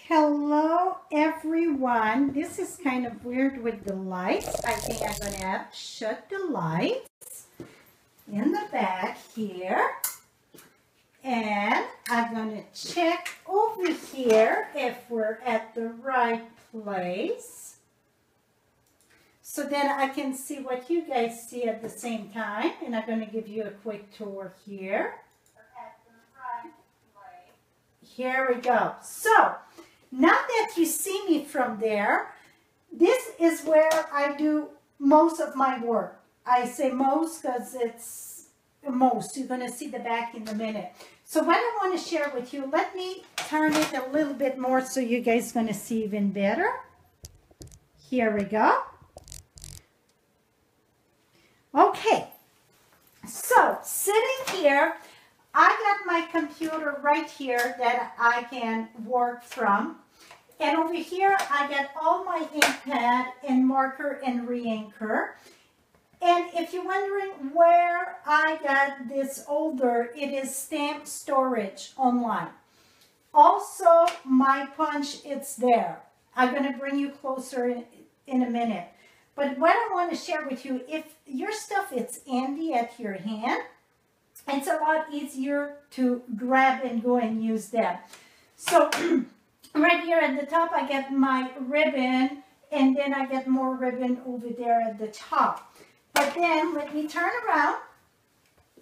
Hello everyone. This is kind of weird with the lights. I think I'm going to have to shut the lights in the back here. And I'm going to check over here if we're at the right place. So then I can see what you guys see at the same time. And I'm going to give you a quick tour here. We're at the right place. Here we go. So now that you see me from there, this is where I do most of my work. I say most because it's most. You're going to see the back in a minute. So what I want to share with you, let me turn it a little bit more so you guys are going to see even better. Here we go. Okay. So sitting here, I got my computer right here that I can work from. And over here, I got all my ink pad and marker and re-inker. And if you're wondering where I got this older, it is stamp storage online. Also, my punch, it's there. I'm going to bring you closer in a minute. But what I want to share with you, if your stuff is handy at your hand, it's a lot easier to grab and go and use them. So right here at the top, I get my ribbon, and then I get more ribbon over there at the top. But then let me turn around.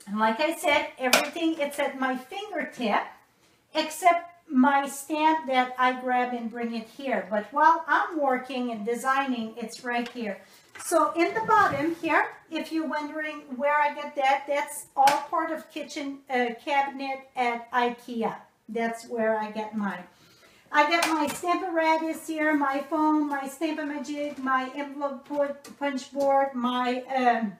And like I said, everything, it's at my fingertip, except my stamp that I grab and bring it here. But while I'm working and designing, it's right here. So in the bottom here, if you're wondering where I get that, that's all part of kitchen cabinet at IKEA. That's where I get mine. I got my Stamp-A-Radius here, my foam, my Stamp-A-Magic, my envelope punch board, my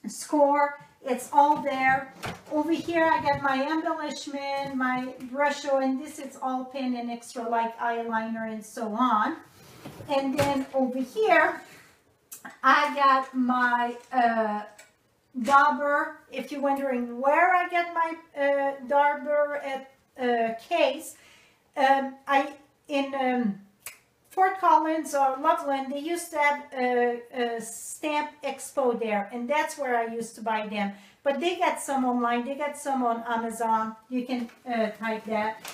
score. It's all there. Over here, I got my embellishment, my brush, and this is all pen and extra like eyeliner and so on. And then over here, I got my dauber. If you're wondering where I get my dauber case, in Fort Collins or Loveland, they used to have a stamp expo there, and that's where I used to buy them. But they got some online, they got some on Amazon. You can type that.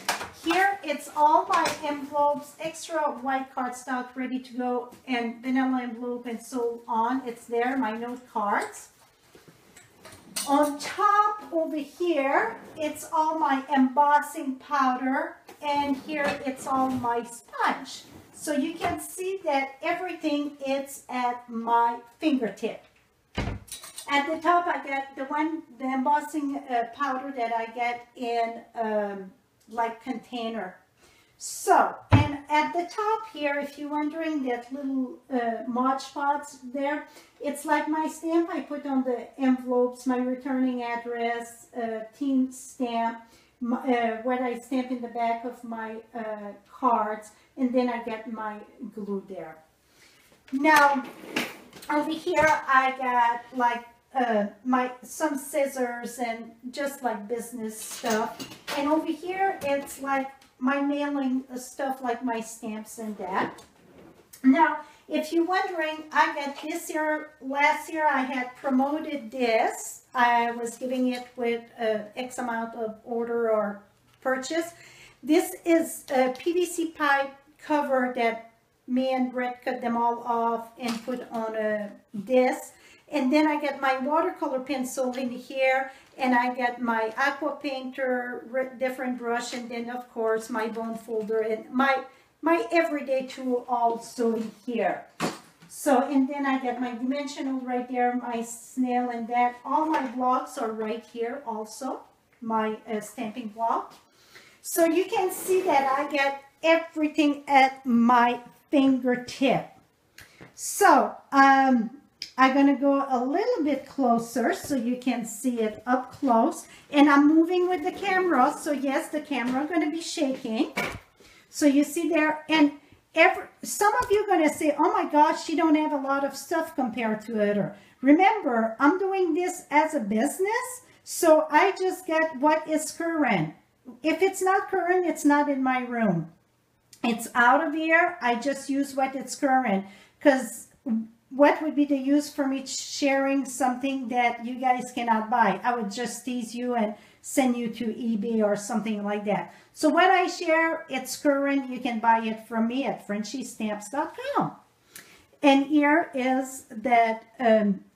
Here, it's all my envelopes, extra white cardstock ready to go, and vanilla envelope and so on. It's there, my note cards. On top over here, it's all my embossing powder, and here it's all my sponge. So you can see that everything is at my fingertip. At the top, I get the embossing powder that I get in like container. So, and at the top here, if you're wondering that little Mod Podge there, it's like my stamp I put on the envelopes, my returning address, team stamp, what I stamp in the back of my cards, and then I get my glue there. Now, over here I got like some scissors and just like business stuff. And over here it's like my mailing stuff like my stamps and that. Now, if you're wondering, I got this year, last year I had promoted this. I was giving it with X amount of order or purchase. This is a PVC pipe cover that me and Brett cut them all off and put on this. And then I got my watercolor pencil in here, and I got my aqua painter, different brush, and then of course my bone folder and my everyday tool also in here. So, and then I got my dimensional right there, my snail and that. All my blocks are right here also, my stamping block. So you can see that I get everything at my fingertip. So, I'm going to go a little bit closer so you can see it up close. And I'm moving with the camera. So yes, the camera is going to be shaking. So you see there. And some of you are going to say, oh my gosh, she don't have a lot of stuff compared to her. Remember, I'm doing this as a business. So I just get what is current. If it's not current, it's not in my room. it's out of here. I just use what it's current, because what would be the use for me sharing something that you guys cannot buy? I would just tease you and send you to eBay or something like that. So what I share, it's current. You can buy it from me at FrenchieStamps.com. And here is that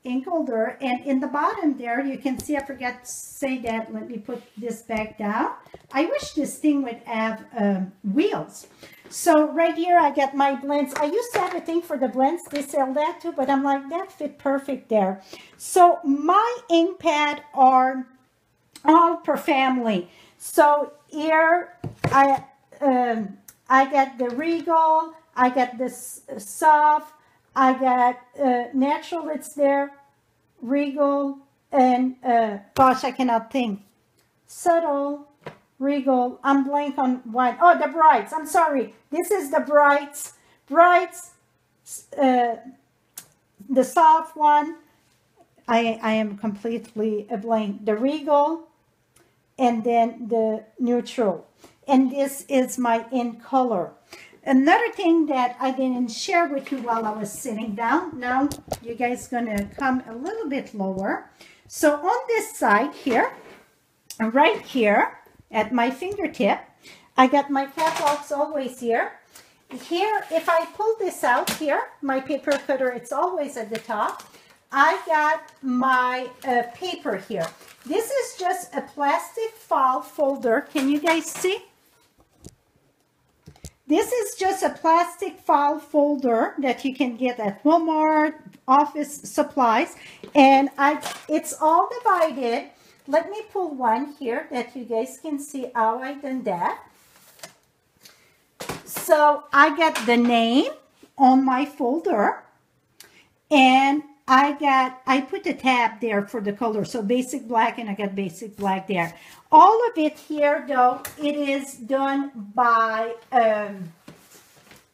ink holder. And in the bottom there, you can see, I forgot to say that. Let me put this back down. I wish this thing would have wheels. So right here, I got my blends. I used to have a thing for the blends. They sell that too, but I'm like, that fit perfect there. So my ink pad are all per family. So here, I got the Regal. I got this soft. I got natural, it's there, Regal, and gosh, I cannot think. Subtle, Regal, I'm blank on one. Oh, the Brights, I'm sorry. This is the Brights. Brights, the soft one. I am completely blank. The Regal, and then the neutral. And this is my in color. Another thing that I didn't share with you while I was sitting down, now you guys gonna come a little bit lower. So on this side here, right here at my fingertip, I got my catalogs always here. Here, if I pull this out here, my paper cutter, it's always at the top. I got my paper here. This is just a plastic file folder. Can you guys see? This is just a plastic file folder that you can get at Walmart, office supplies, and it's all divided. Let me pull one here that you guys can see how I done that. So I got the name on my folder, and I put a tab there for the color, so basic black, and I got basic black there. All of it here, though, it is done by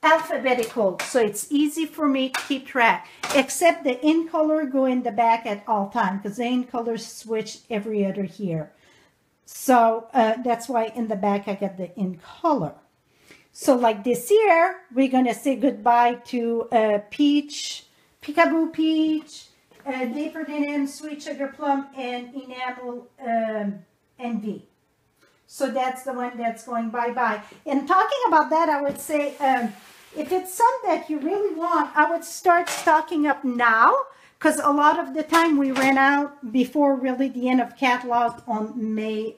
alphabetical, so it's easy for me to keep track, except the in color go in the back at all time, because the in color switch every other year. So that's why in the back I got the in color. So like this year, we're going to say goodbye to Peach, Peekaboo Peach, Deeper Than M, Sweet Sugar Plum, and Enamel Envy. So that's the one that's going bye-bye. And talking about that, I would say, if it's some that you really want, I would start stocking up now, because a lot of the time we ran out before really the end of catalog on May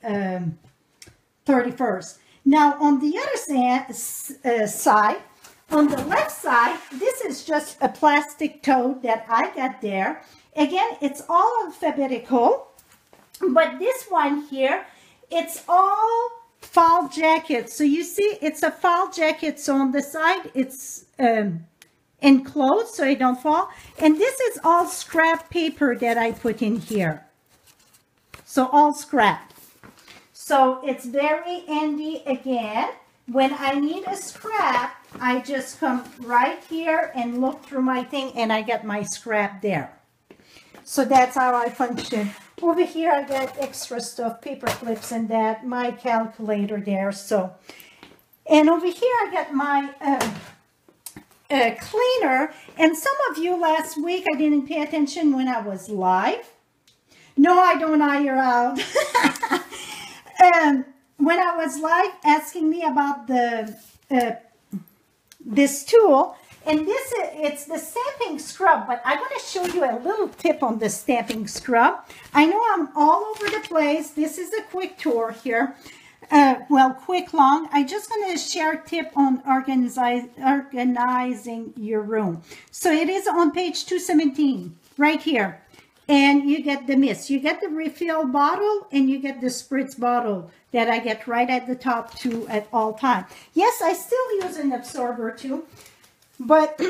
31st. Now, on the other side, on the left side, this is just a plastic tote that I got there. Again, it's all alphabetical, but this one here, it's all fall jackets. So you see, it's a fall jacket. So on the side, it's enclosed so it don't fall. And this is all scrap paper that I put in here. So all scrap. So it's very handy again. When I need a scrap, I just come right here and look through my thing, and I get my scrap there. So that's how I function. Over here, I got extra stuff, paper clips and that, my calculator there. So, and over here, I got my cleaner. And some of you last week, I didn't pay attention when I was live. No, I don't hire out. When I was live asking me about the this tool, and it's the stamping scrub, but I'm going to show you a little tip on the stamping scrub. I know I'm all over the place. This is a quick tour here. Well, quick, long. I'm just going to share a tip on organizing your room. So it is on page 217, right here. And you get the mist. You get the refill bottle, and you get the spritz bottle that I get right at the top too at all time. Yes, I still use an absorber too. But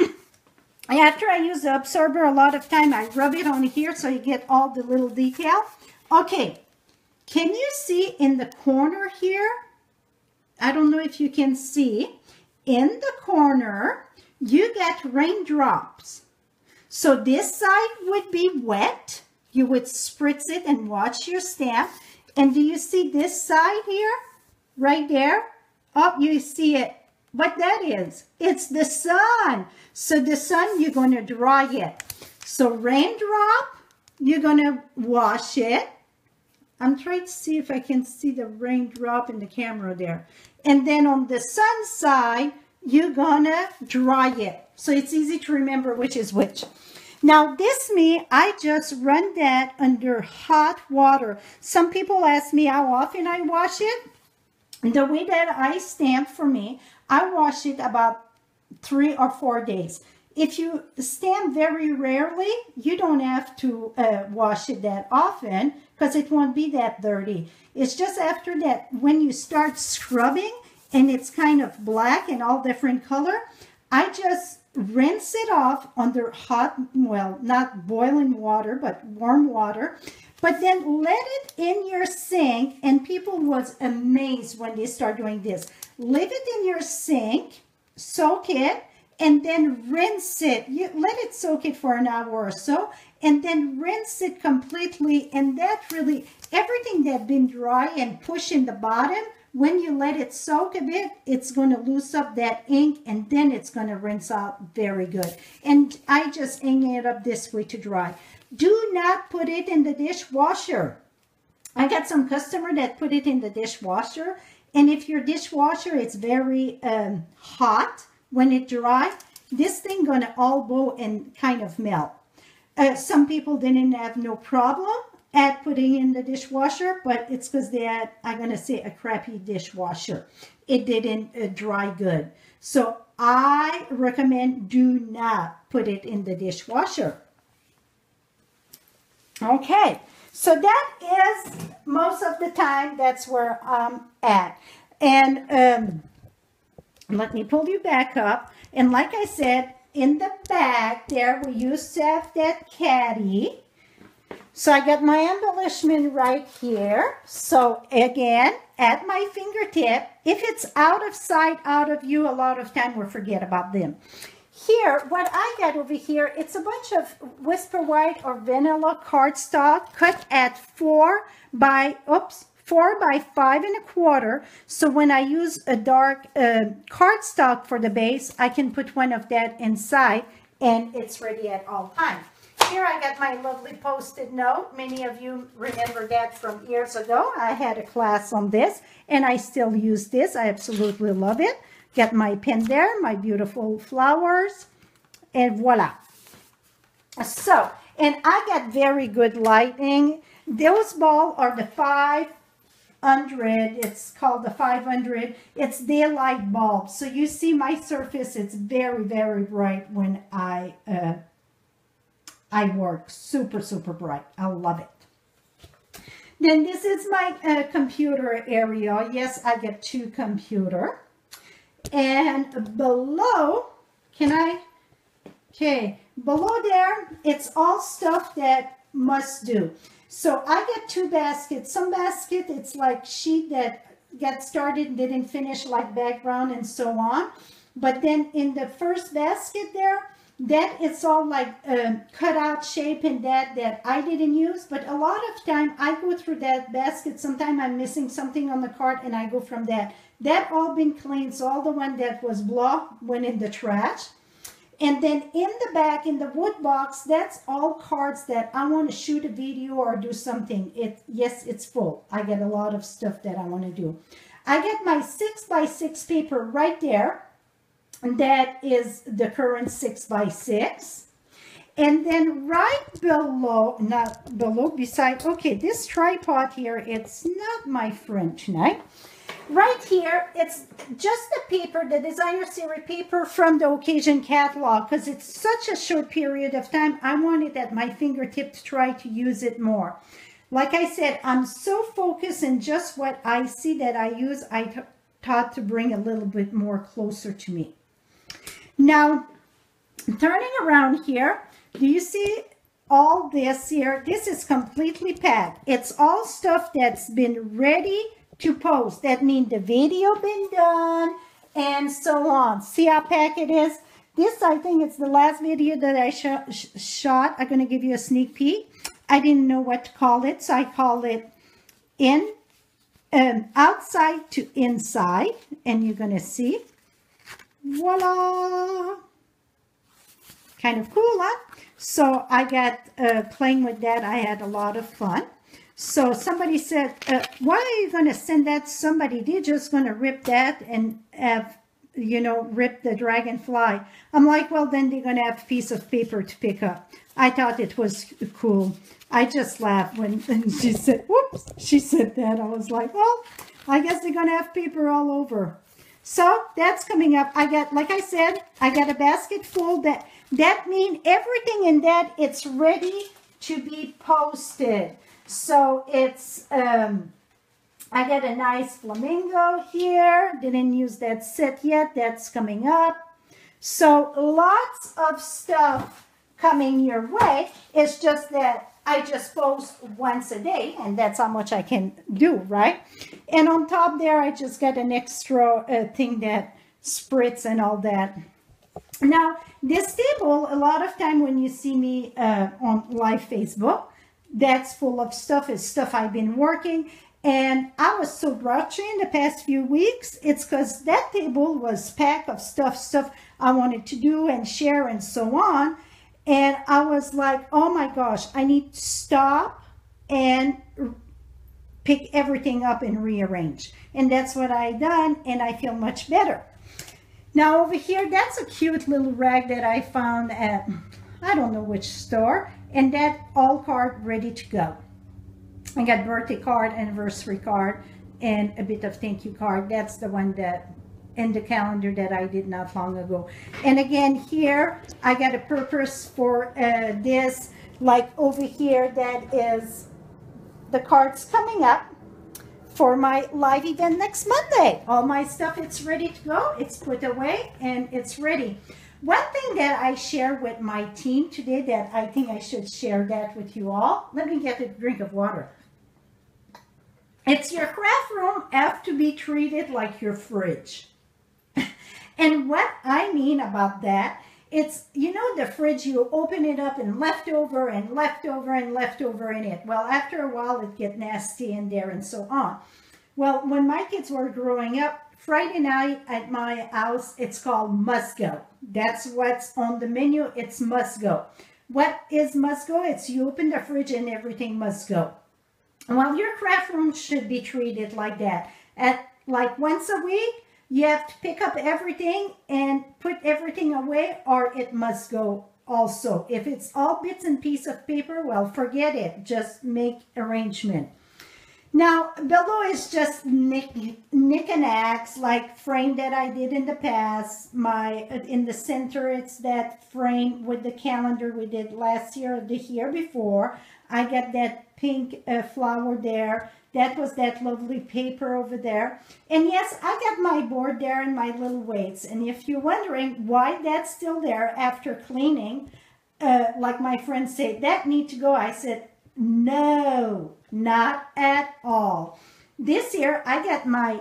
after I use the absorber, a lot of time I rub it on here so you get all the little detail. Okay, can you see in the corner here? I don't know if you can see. In the corner, you get raindrops. So this side would be wet. You would spritz it and watch your stamp. And do you see this side here? Right there? Oh, you see it. what that is. It's the sun. So the sun, you're going to dry it. So raindrop, you're going to wash it. I'm trying to see if I can see the raindrop in the camera there. And then on the sun side, you're going to dry it. So it's easy to remember which is which. Now this me, I just run that under hot water. Some people ask me how often I wash it. The way that I stamp for me, I wash it about 3 or 4 days. If you stamp very rarely, you don't have to wash it that often because it won't be that dirty. It's just after that, when you start scrubbing and it's kind of black and all different color, I just rinse it off under hot, well, not boiling water, but warm water. But then let it in your sink, and people was amazed when they start doing this. Leave it in your sink, soak it, and then rinse it. You let it soak it for an hour or so, and then rinse it completely. And that really, everything that been dry and push in the bottom, when you let it soak a bit, it's going to loose up that ink, and then it's going to rinse out very good. And I just hang it up this way to dry. Do not put it in the dishwasher. I got some customer that put it in the dishwasher, and if your dishwasher is very hot when it dry, this thing gonna all go and kind of melt. Some people didn't have no problem at putting in the dishwasher, but it's because they had, I'm gonna say, a crappy dishwasher. It didn't dry good. So I recommend do not put it in the dishwasher. Okay, so that is most of the time, that's where I'm at. And let me pull you back up. And like I said, in the back there, we used to have that caddy. So I got my embellishment right here. So again, at my fingertip, if it's out of sight, out of view, a lot of time we'll forget about them. Here, what I got over here, it's a bunch of Whisper White or vanilla cardstock cut at 4 by 5¼ So when I use a dark cardstock for the base, I can put one of that inside and it's ready at all times. Here I got my lovely Post-it note. Many of you remember that from years ago. I had a class on this and I still use this. I absolutely love it. Got my pen there, my beautiful flowers, and voila. So, and I got very good lighting. Those balls are the 500. It's called the 500. It's daylight bulb. So you see my surface, it's very, very bright when I work. Super, super bright. I love it. Then this is my computer area. Yes, I get 2 computers. And below, below there, it's all stuff that must do. So I get 2 baskets. Some basket, it's like sheet that got started, didn't finish, like background and so on. But then in the first basket there, that it's all like cut out shape and that I didn't use. But a lot of time I go through that basket. Sometimes I'm missing something on the card and I go from that. That all been cleaned, so all the one that was blocked went in the trash. And then in the back, in the wood box, that's all cards that I want to shoot a video or do something. Yes, it's full. I get a lot of stuff that I want to do. I get my 6x6 paper right there. And that is the current 6x6. And then right below, not below, beside, okay, this tripod here, it's not my French knife. Right here, it's just the paper, the designer series paper from the occasion catalog, because it's such a short period of time. I want it at my fingertip to try to use it more. Like I said, I'm so focused in just what I see that I use, I thought to bring a little bit more closer to me. Now, turning around here, do you see all this here? This is completely packed. It's all stuff that's been ready to post. That means the video been done and so on. See how packed it is? This, I think it's the last video that I shot. I'm going to give you a sneak peek. I didn't know what to call it, so I call it outside to inside, and you're going to see. voila. Kind of cool, huh? So I got playing with that. I had a lot of fun. So somebody said, why are you going to send that to somebody? They're just going to rip that and have, you know, rip the dragonfly. I'm like, well, then they're going to have a piece of paper to pick up. I thought it was cool. I just laughed when she said, whoops, she said that. I was like, well, I guess they're going to have paper all over. So that's coming up. I got, like I said, I got a basket full. That means everything in that, it's ready to be posted. So it's, I got a nice flamingo here. Didn't use that set yet. That's coming up. So lots of stuff coming your way. It's just that I just post once a day, and that's how much I can do, right? And on top there, I just got an extra thing that spritz and all that. Now, this table, a lot of time when you see me on live Facebook, that's full of stuff. It's stuff I've been working. And I was so grouchy in the past few weeks. It's because that table was packed of stuff I wanted to do and share and so on. And I was like, oh my gosh, I need to stop and pick everything up and rearrange. And that's what I done, and I feel much better. Now over here, that's a cute little rag that I found at, I don't know which store, and that all card ready to go. I got birthday card, anniversary card, and a bit of thank you card. That's the one that in the calendar that I did not long ago. And again, here, I got a purpose for this, like over here, that is the cards coming up for my live event next Monday. All my stuff, it's ready to go. It's put away and it's ready. One thing that I share with my team today that I think I should share that with you all. Let me get a drink of water. It's your craft room have to be treated like your fridge. And what I mean about that, it's, you know, the fridge, you open it up and leftover and leftover and leftover in it. Well, after a while, it gets nasty in there and so on. Well, when my kids were growing up, Friday night at my house, it's called must go. That's what's on the menu. It's must go. What is must go? It's you open the fridge and everything must go. Well, your craft room should be treated like that. At like once a week, you have to pick up everything and put everything away, or it must go also. If it's all bits and pieces of paper, well, forget it. Just make arrangement. Now, below is just nick and axe, like frame that I did in the past. In the center, it's that frame with the calendar we did last year or the year before. I got that pink flower there. That was that lovely paper over there. And yes, I got my board there and my little weights. And if you're wondering why that's still there after cleaning, like my friends say, that need to go. I said, no, not at all. This year, I got my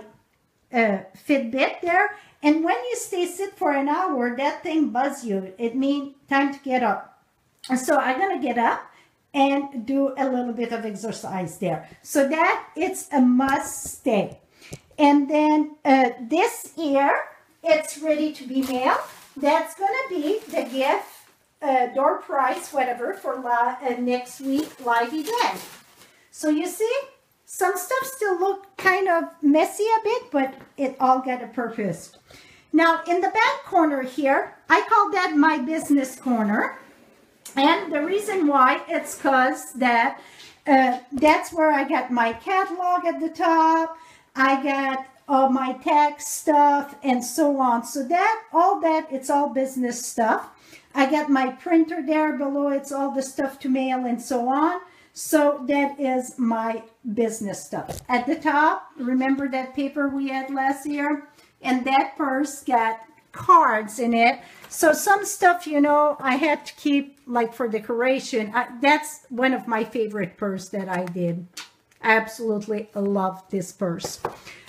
Fitbit there. And when you sit for an hour, that thing buzz you. It means time to get up. And so I'm going to get up and do a little bit of exercise there. So that it's a must stay. And then this year, it's ready to be mailed. That's going to be the gift, door prize, whatever, for next week live event. So you see, some stuff still look kind of messy a bit, but it all got a purpose. Now, in the back corner here, I call that my business corner. And the reason why, it's because that that's where I got my catalog at the top. I got all my tax stuff and so on. So that, all that, it's all business stuff. I got my printer there below. It's all the stuff to mail and so on. So that is my business stuff. At the top, remember that paper we had last year? And that purse got cards in it. So some stuff, you know, I had to keep like for decoration. That's one of my favorite purse that I did. I absolutely love this purse.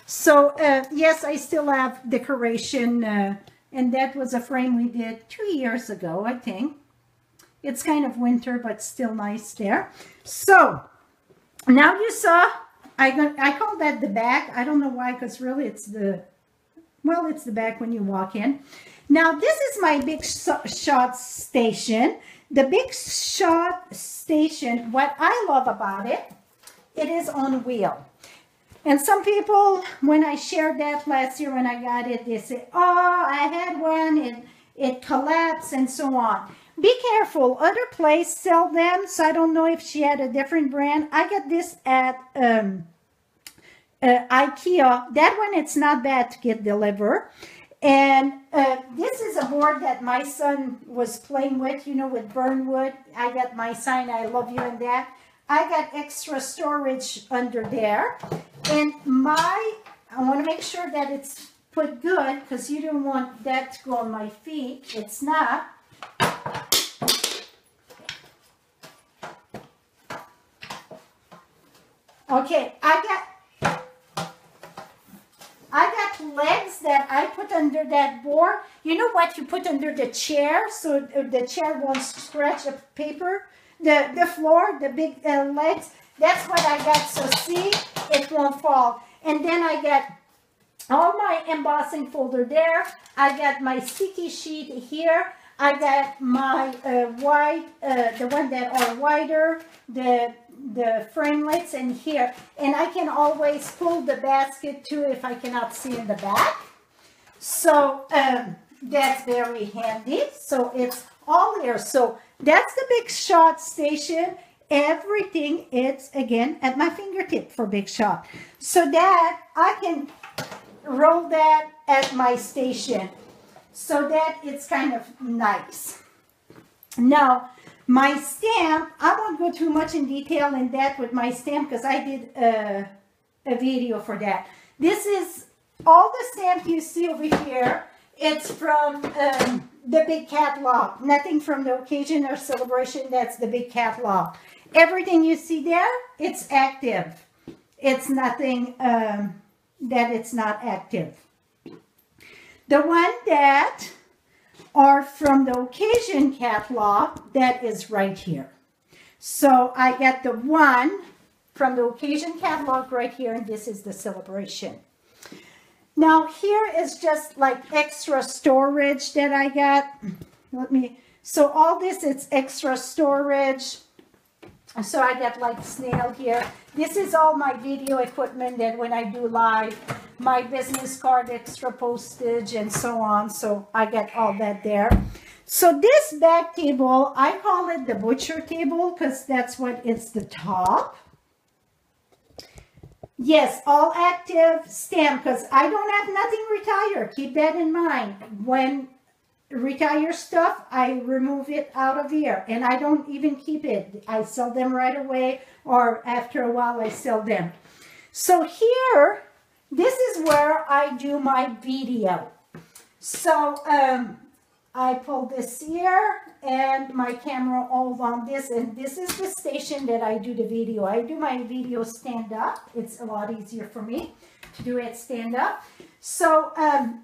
So yes, I still have decoration, and that was a frame we did 2 years ago, I think. It's kind of winter, but still nice there. So now you saw, I call that the back. I don't know why, because really it's the Well, it's the back when you walk in. Now, this is my Big Shot station. The Big Shot station, what I love about it, it is on wheel. And some people, when I shared that last year when I got it, they say, oh, I had one, it collapsed and so on. Be careful. Other places sell them, so I don't know if she had a different brand. I got this at IKEA. That one, it's not bad to get delivered. And this is a board that my son was playing with, you know, with Burnwood. I got my sign, I love you, and that. I got extra storage under there. And I want to make sure that it's put good, because you don't want that to go on my feet. It's not. Okay, I got legs that I put under that board. You know what you put under the chair so the chair won't scratch the paper, the floor, the big legs. That's what I got, so see, it won't fall. And then I got all my embossing folder there. I got my sticky sheet here. I got my white, the one that are wider, the framelits in here. And I can always pull the basket too if I cannot see in the back. So that's very handy. So it's all there. So that's the Big Shot station. Everything is, again, at my fingertip for Big Shot. So that I can roll that at my station. So that it's kind of nice. Now, my stamp, I won't go too much in detail in that with my stamp because I did a video for that. This is all the stamp you see over here. It's from the big catalog. Nothing from the occasion or celebration. That's the big catalog. Everything you see there, it's active. It's nothing that it's not active. The one that are from the occasion catalog, that is right here. So I got the one from the occasion catalog right here, and this is the celebration. Now here is just like extra storage that I got. So all this is extra storage. So I got like snail here. This is all my video equipment that when I do live, my business card, extra postage, and so on. So I got all that there. So this back table, I call it the butcher table because that's what it's the top. Yes, all active stamp because I don't have nothing retired. Keep that in mind. When retire stuff, I remove it out of here and I don't even keep it. I sell them right away or after a while I sell them. So here, this is where I do my video. So I pull this here and my camera all on this, and this is the station that I do the video. I do my video stand up. It's a lot easier for me to do it stand up. So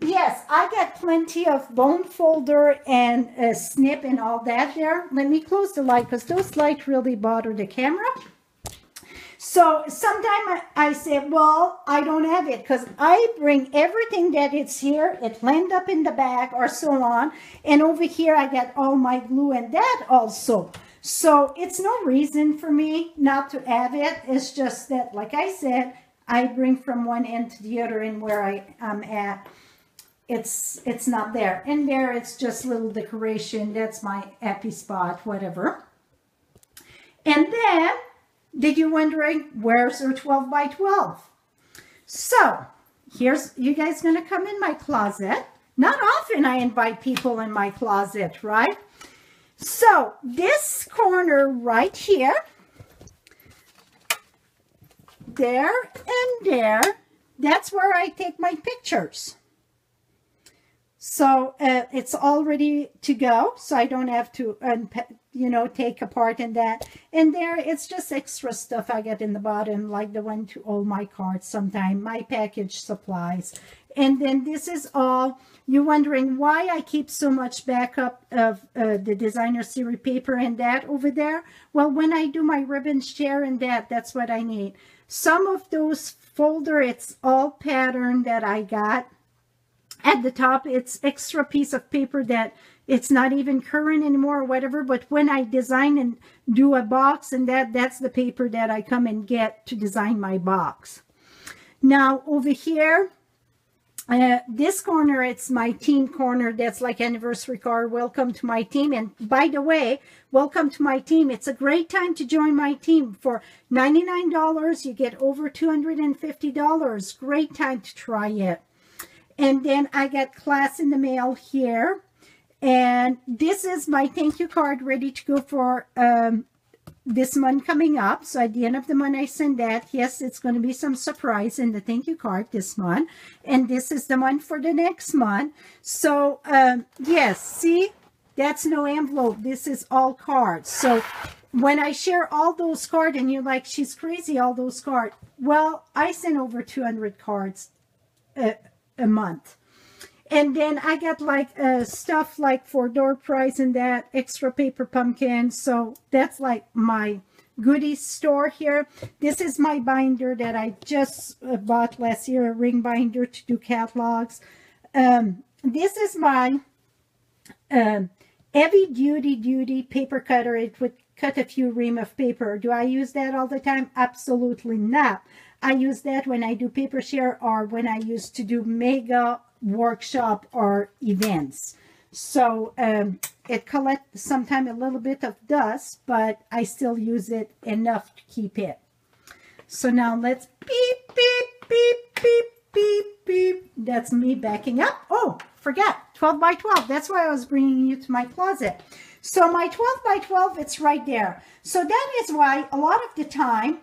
yes, I got plenty of bone folder and snip and all that there. Let me close the light because those lights really bother the camera. So sometimes I say, well, I don't have it because I bring everything that it's here. It land up in the back or so on. And over here, I got all my glue and that also. So it's no reason for me not to have it. It's just that, like I said, I bring from one end to the other end where I am at. It's not there. And there, it's just little decoration. That's my happy spot, whatever. And then, did you wondering, where's our 12 by 12? So, here's, you guys gonna come in my closet. Not often I invite people in my closet, right? So, this corner right here, there and there, that's where I take my pictures. So it's all ready to go, so I don't have to, take apart and that. And there, it's just extra stuff I get in the bottom, like the one to all my cards sometime, my package supplies. And then this is all, you're wondering why I keep so much backup of the designer series paper and that over there. Well, when I do my ribbon share and that, that's what I need. Some of those folder, it's all pattern that I got. at the top, it's extra piece of paper that it's not even current anymore or whatever. But when I design and do a box, and that's the paper that I come and get to design my box. Now over here, this corner, it's my team corner. That's like anniversary card. Welcome to my team. And by the way, welcome to my team. It's a great time to join my team. For $99, you get over $250. Great time to try it. And then I got class in the mail here. And this is my thank you card ready to go for this month coming up. So at the end of the month, I send that. Yes, it's going to be some surprise in the thank you card this month. And this is the one for the next month. So yes, see, that's no envelope. This is all cards. So when I share all those cards and you're like, she's crazy, all those cards. Well, I send over 200 cards a month. And then I got like stuff like for door prize and that, extra paper pumpkin. So that's like my goodies store here. This is my binder that I just bought last year, a ring binder to do catalogs. This is my heavy duty paper cutter. It would cut a few ream of paper. Do I use that all the time? Absolutely not. I use that when I do paper share or when I used to do mega workshop or events. So it collects sometimes a little bit of dust, but I still use it enough to keep it. So now let's beep, beep, beep, beep, beep, beep. That's me backing up. Oh, forget 12 by 12. That's why I was bringing you to my closet. So my 12 by 12, it's right there. So that is why a lot of the time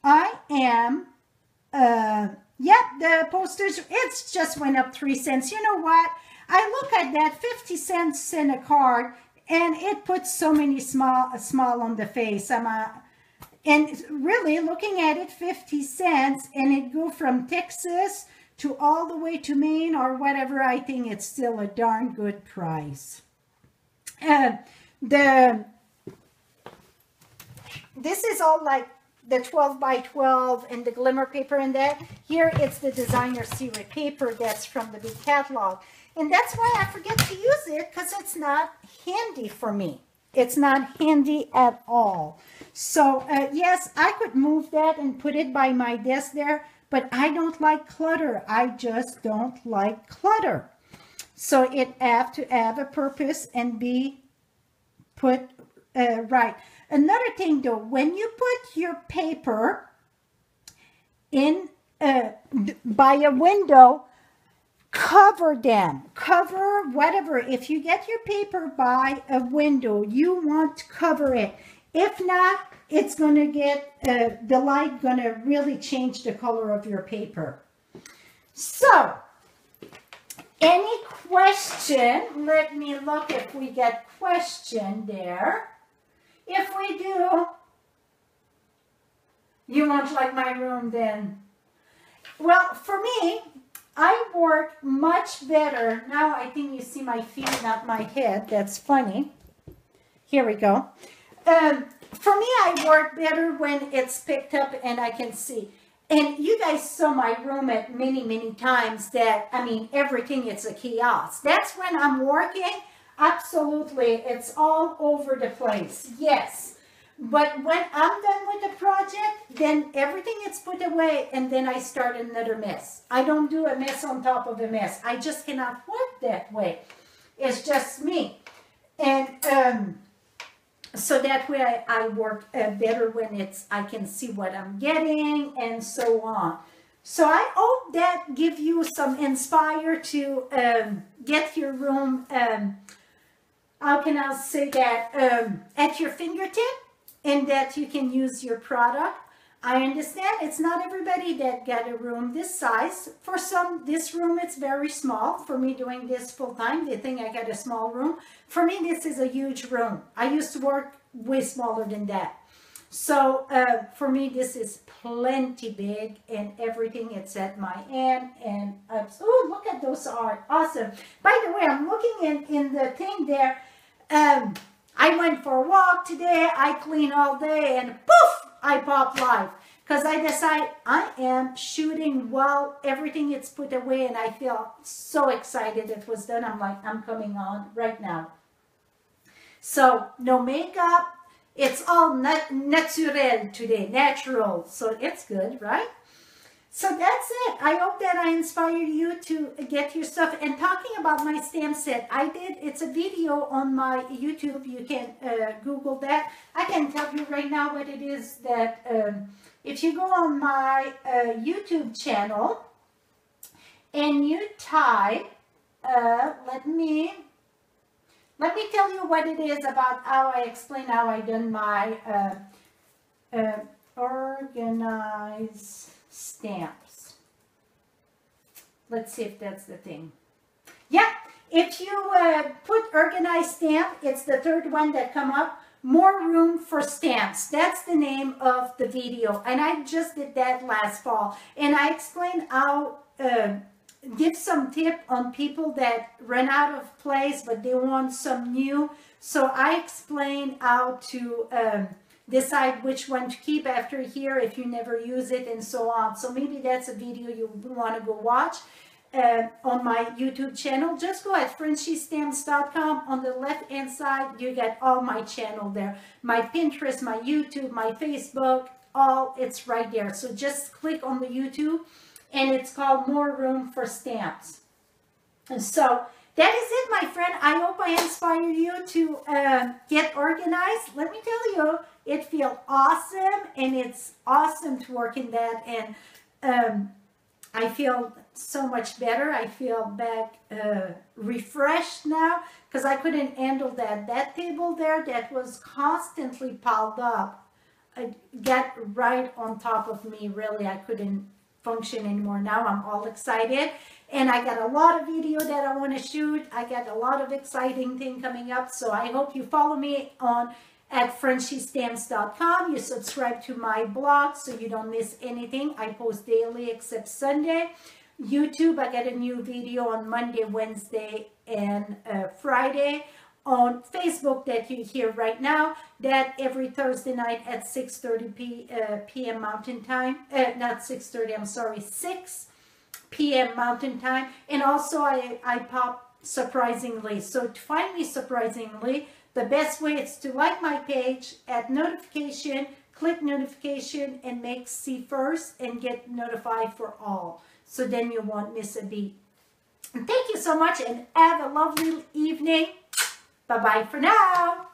I am yep, the posters, it's just went up 3 cents. You know what? I look at that 50 cents in a card, and it puts so many a smile on the face. And really looking at it, 50 cents, and it go from Texas to all the way to Maine or whatever. I think it's still a darn good price. This is all like the 12 by 12 and the glimmer paper and that. Here it's the designer series paper that's from the big catalog. And that's why I forget to use it, because it's not handy for me. It's not handy at all. So yes, I could move that and put it by my desk there, but I don't like clutter. I just don't like clutter. So it have to have a purpose and be put right. Another thing though, when you put your paper in by a window, cover them, cover whatever. If you get your paper by a window, you want to cover it. If not, it's going to get, the light going to really change the color of your paper. So, any question? Let me look if we get question there. If we do, you won't like my room then. Well, for me, I work much better. Now I think you see my feet, not my head. That's funny. Here we go. For me, I work better when it's picked up and I can see. And you guys saw my room at many times that, I mean, everything, it's a chaos. That's when I'm working. Absolutely, it's all over the place, yes. But when I'm done with the project, then everything is put away and then I start another mess. I don't do a mess on top of a mess. I just cannot work that way. It's just me. And so that way I work better when I can see what I'm getting and so on. So I hope that give you some inspire to get your room, how can I say that, at your fingertip, and that you can use your product. I understand it's not everybody that got a room this size. For some, this room, it's very small. For me doing this full time, they think I got a small room. For me, this is a huge room. I used to work way smaller than that. So for me, this is plenty big, and everything, it's at my end. And oh, look at those art. Awesome. By the way, I'm looking in the thing there. I went for a walk today. I clean all day, and poof, I pop live. because I decide I am shooting while everything is put away, and I feel so excited it was done. I'm like, I'm coming on right now. So no makeup. It's all naturel today, natural. So it's good, right? So that's it. I hope that I inspire you to get your stuff. And talking about my stamp set, it's a video on my YouTube. You can Google that. I can tell you right now what it is that, if you go on my YouTube channel and you type, let me tell you what it is about how I explain how I done my organize stamps. Let's see if that's the thing. Yeah, if you put organized stamp, it's the third one that come up. More room for stamps. That's the name of the video. And I just did that last fall. And I explained how, give some tip on people that run out of place, but they want some new. So I explained how to decide which one to keep after here if you never use it and so on. So maybe that's a video you want to go watch on my YouTube channel. Just go at FrenchieStamps.com. On the left hand side, you get all my channel there. My Pinterest, my YouTube, my Facebook, all it's right there. So just click on the YouTube, and it's called More Room for Stamps. And so that is it, my friend. I hope I inspire you to get organized. Let me tell you, it feels awesome, and it's awesome to work in that. And I feel so much better. I feel back refreshed now, because I couldn't handle that. That table there that was constantly piled up, got right on top of me. Really, I couldn't function anymore. Now I'm all excited, and I got a lot of video that I want to shoot. I got a lot of exciting thing coming up. So I hope you follow me on at FrenchieStamps.com. You subscribe to my blog so you don't miss anything. I post daily except Sunday. YouTube, I get a new video on Monday, Wednesday, and Friday. On Facebook, that you hear right now, that every Thursday night at 6:30 p.m. Mountain Time. Not 6:30, I'm sorry, 6 p.m. Mountain Time. And also I pop surprisingly. So to find me surprisingly, the best way is to like my page, add notification, click notification, and make see first and get notified for all. So then you won't miss a beat. And thank you so much, and have a lovely evening. Bye-bye for now.